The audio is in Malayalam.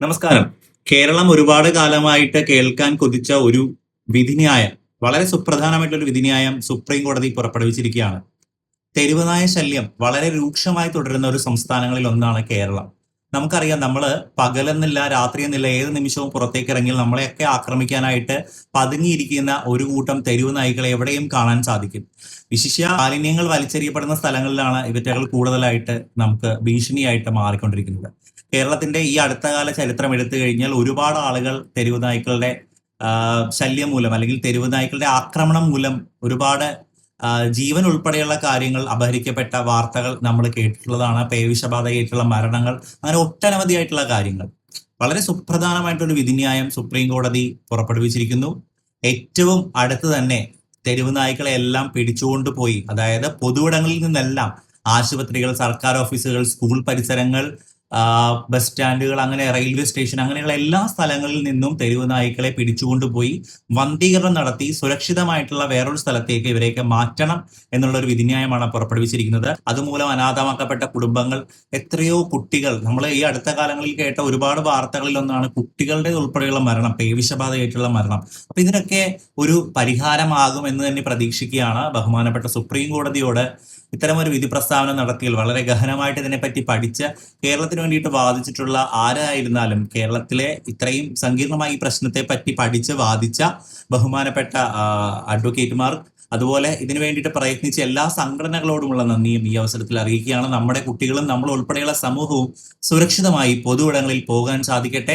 നമസ്കാരം. കേരളം ഒരുപാട് കാലമായിട്ട് കേൾക്കാൻ കൊതിച്ച ഒരു വിധിന്യായം, വളരെ സുപ്രധാനമായിട്ടുള്ള ഒരു വിധിന്യായം സുപ്രീം കോടതി പുറപ്പെടുവിച്ചിരിക്കുകയാണ്. തെരുവ് നായ ശല്യം വളരെ രൂക്ഷമായി തുടരുന്ന ഒരു സംസ്ഥാനങ്ങളിൽ ഒന്നാണ് കേരളം. നമുക്കറിയാം, നമ്മള് പകലെന്നില്ല രാത്രിയെന്നില്ല ഏത് നിമിഷവും പുറത്തേക്ക് ഇറങ്ങിയാൽ നമ്മളെയൊക്കെ ആക്രമിക്കാനായിട്ട് പതുങ്ങിയിരിക്കുന്ന ഒരു കൂട്ടം തെരുവ് നായ്ക്കളെ എവിടെയും കാണാൻ സാധിക്കും. വിശിഷ്യ മാലിന്യങ്ങൾ വലിച്ചെറിയപ്പെടുന്ന സ്ഥലങ്ങളിലാണ് ഇവറ്റകൾ കൂടുതലായിട്ട് നമുക്ക് ഭീഷണിയായിട്ട് മാറിക്കൊണ്ടിരിക്കുന്നത്. കേരളത്തിന്റെ ഈ അടുത്ത കാല ചരിത്രം എടുത്തു കഴിഞ്ഞാൽ ഒരുപാട് ആളുകൾ തെരുവ് നായ്ക്കളുടെ ശല്യം മൂലം അല്ലെങ്കിൽ തെരുവ് നായ്ക്കളുടെ ആക്രമണം മൂലം ഒരുപാട് ജീവൻ ഉൾപ്പെടെയുള്ള കാര്യങ്ങൾ അപഹരിക്കപ്പെട്ട വാർത്തകൾ നമ്മൾ കേട്ടിട്ടുള്ളതാണ്. പേവിഷബാധയായിട്ടുള്ള മരണങ്ങൾ, അങ്ങനെ ഒട്ടനവധിയായിട്ടുള്ള കാര്യങ്ങൾ. വളരെ സുപ്രധാനമായിട്ടൊരു വിധിന്യായം സുപ്രീം കോടതി പുറപ്പെടുവിച്ചിരിക്കുന്നു. ഏറ്റവും അടുത്ത് തന്നെ തെരുവ് നായ്ക്കളെ എല്ലാം പിടിച്ചുകൊണ്ടുപോയി, അതായത് പൊതുവിടങ്ങളിൽ നിന്നെല്ലാം ആശുപത്രികൾ, സർക്കാർ ഓഫീസുകൾ, സ്കൂൾ പരിസരങ്ങൾ, ബസ് സ്റ്റാൻഡുകൾ, അങ്ങനെ റെയിൽവേ സ്റ്റേഷൻ, അങ്ങനെയുള്ള എല്ലാ സ്ഥലങ്ങളിൽ നിന്നും തെരുവ് നായ്ക്കളെ പിടിച്ചുകൊണ്ടുപോയി വന്ധീകരണം നടത്തി സുരക്ഷിതമായിട്ടുള്ള വേറൊരു സ്ഥലത്തേക്ക് ഇവരെയൊക്കെ മാറ്റണം എന്നുള്ള ഒരു വിധിന്യായമാണ് പുറപ്പെടുവിച്ചിരിക്കുന്നത്. അതുമൂലം അനാഥമാക്കപ്പെട്ട കുടുംബങ്ങൾ, എത്രയോ കുട്ടികൾ, നമ്മൾ ഈ അടുത്ത കാലങ്ങളിൽ കേട്ട ഒരുപാട് വാർത്തകളിൽ ഒന്നാണ് കുട്ടികളുടെ ഉൾപ്പെടെയുള്ള മരണം, പേവിഷബാധയായിട്ടുള്ള മരണം. അപ്പൊ ഇതിനൊക്കെ ഒരു പരിഹാരമാകും എന്ന് തന്നെ പ്രതീക്ഷിക്കുകയാണ്. ബഹുമാനപ്പെട്ട സുപ്രീം കോടതിയോട് ഇത്തരമൊരു വിധി പ്രസ്താവന നടത്തിയാൽ വളരെ ഗഹനമായിട്ട് ഇതിനെപ്പറ്റി പഠിച്ച് കേരളത്തിന് വേണ്ടിയിട്ട് വാദിച്ചിട്ടുള്ള ആരായിരുന്നാലും, കേരളത്തിലെ ഇത്രയും സങ്കീർണമായ ഈ പ്രശ്നത്തെ പറ്റി പഠിച്ച് വാദിച്ച ബഹുമാനപ്പെട്ട അഡ്വക്കേറ്റുമാർ, അതുപോലെ ഇതിനു വേണ്ടിയിട്ട് പ്രയത്നിച്ച എല്ലാ സംഘടനകളോടുമുള്ള നന്ദിയും ഈ അവസരത്തിൽ അറിയിക്കുകയാണ്. നമ്മുടെ കുട്ടികളും നമ്മൾ ഉൾപ്പെടെയുള്ള സമൂഹവും സുരക്ഷിതമായി പൊതുവിടങ്ങളിൽ പോകാൻ സാധിക്കട്ടെ.